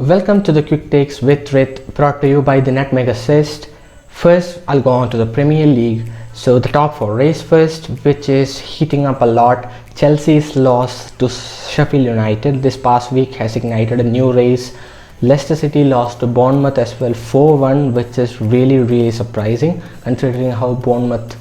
Welcome to the Quick Takes with Rith, brought to you by the Nutmeg Assist. First, I'll go on to the Premier League. So the top four race first, which is heating up a lot. Chelsea's loss to Sheffield United this past week has ignited a new race. Leicester City lost to Bournemouth as well 4-1, which is really surprising considering how Bournemouth's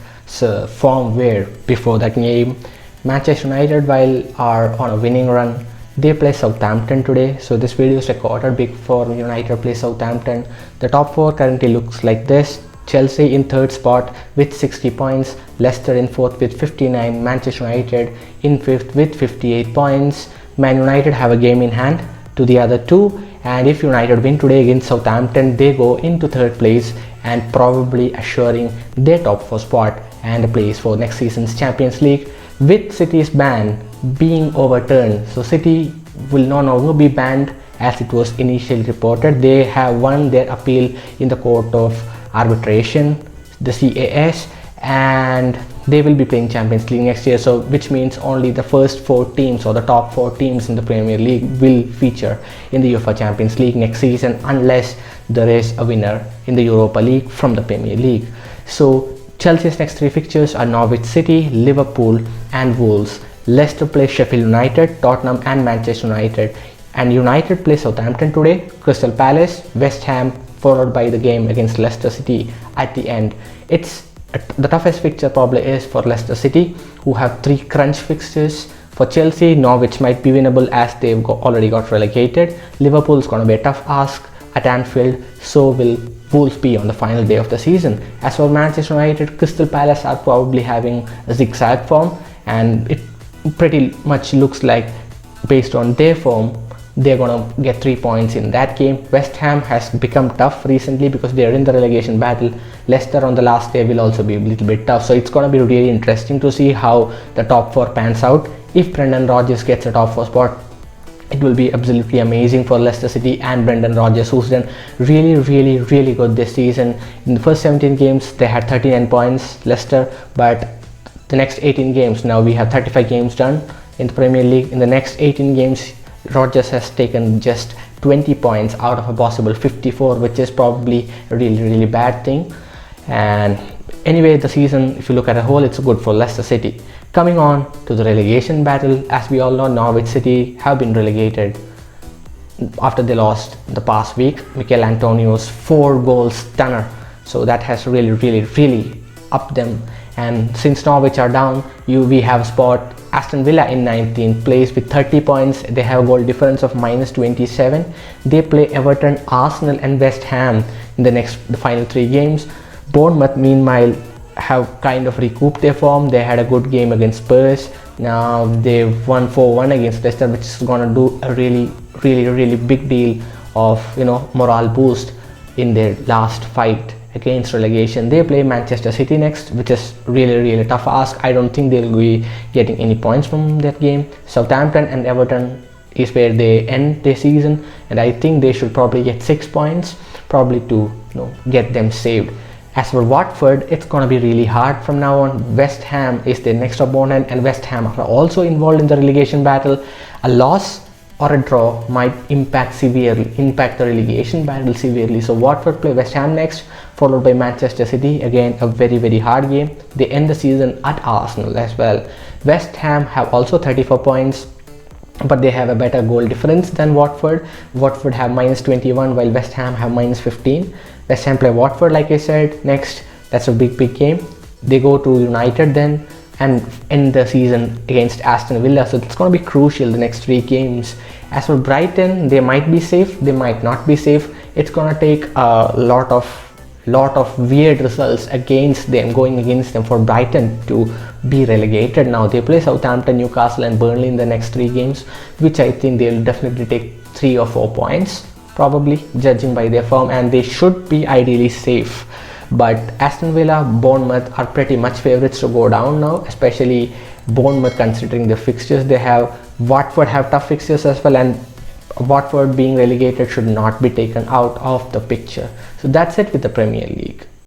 form were before that game. Manchester United, while are on a winning run, they play Southampton today, so this video is recorded before United play Southampton. The top four currently looks like this: Chelsea in third spot with 60 points, Leicester in fourth with 59, Manchester United in fifth with 58 points. Man United have a game in hand to the other two, and if United win today against Southampton, they go into third place and probably assuring their top four spot and a place for next season's Champions League, with City's ban being overturned. So City will no longer be banned as it was initially reported. They have won their appeal in the court of arbitration, the CAS, and they will be playing Champions League next year, so which means only the first four teams or the top four teams in the Premier League will feature in the UEFA Champions League next season, unless there is a winner in the Europa League from the Premier League. So Chelsea's next three fixtures are Norwich City, Liverpool and Wolves. Leicester plays Sheffield United, Tottenham and Manchester United, and United plays Southampton today, Crystal Palace, West Ham, followed by the game against Leicester City at the end. The toughest fixture probably is for Leicester City, who have three crunch fixtures. For Chelsea, Norwich might be winnable as they've already got relegated. Liverpool's going to be a tough ask at Anfield, so will Wolves be on the final day of the season. As for Manchester United, Crystal Palace are probably having a zigzag form, and it pretty much looks like, based on their form, they're gonna get 3 points in that game. West Ham has become tough recently because they're in the relegation battle. Leicester on the last day will also be a little bit tough, so it's gonna be really interesting to see how the top four pans out. If Brendan Rodgers gets a top four spot, it will be absolutely amazing for Leicester City and Brendan Rodgers, who's done really good this season. In the first 17 games they had 39 points, Leicester, but the next 18 games, now we have 35 games done in the Premier League. In the next 18 games, Rodgers has taken just 20 points out of a possible 54, which is probably a really bad thing. And anyway, the season, if you look at a whole, it's good for Leicester City. Coming on to the relegation battle, as we all know, Norwich City have been relegated after they lost the past week. Mikel Antonio's 4-goal stunner, so that has really upped them. And since Norwich are down, we have a spot Aston Villa in 19th place with 30 points. They have a goal difference of -27. They play Everton, Arsenal and West Ham in the final three games. Bournemouth meanwhile have kind of recouped their form. They had a good game against Spurs. Now they've won 4-1 against Leicester, which is going to do a really big deal of morale boost in their last fight against relegation. They play Manchester City next, which is really tough ask. I don't think they'll be getting any points from that game. Southampton and Everton is where they end their season, and I think they should probably get 6 points probably to get them saved. As for Watford, it's gonna be really hard from now on. West Ham is their next opponent, and West Ham are also involved in the relegation battle. A loss or a draw might impact the relegation battle severely. So Watford play West Ham next, followed by Manchester City. Again, a very hard game. They end the season at Arsenal as well. West Ham have also 34 points, but they have a better goal difference than Watford. Watford have -21, while West Ham have -15. West Ham play Watford, like I said, next. That's a big game. They go to United then and end the season against Aston Villa, so it's going to be crucial the next 3 games. As for Brighton, they might be safe, they might not be safe. It's going to take a lot of weird results going against them for Brighton to be relegated. Now they play Southampton, Newcastle and Burnley in the next 3 games, which I think they'll definitely take 3 or 4 points probably, judging by their form, and they should be ideally safe. But Aston Villa, Bournemouth are pretty much favorites to go down now, especially Bournemouth considering the fixtures they have. Watford have tough fixtures as well, and Watford being relegated should not be taken out of the picture. So that's it with the Premier League.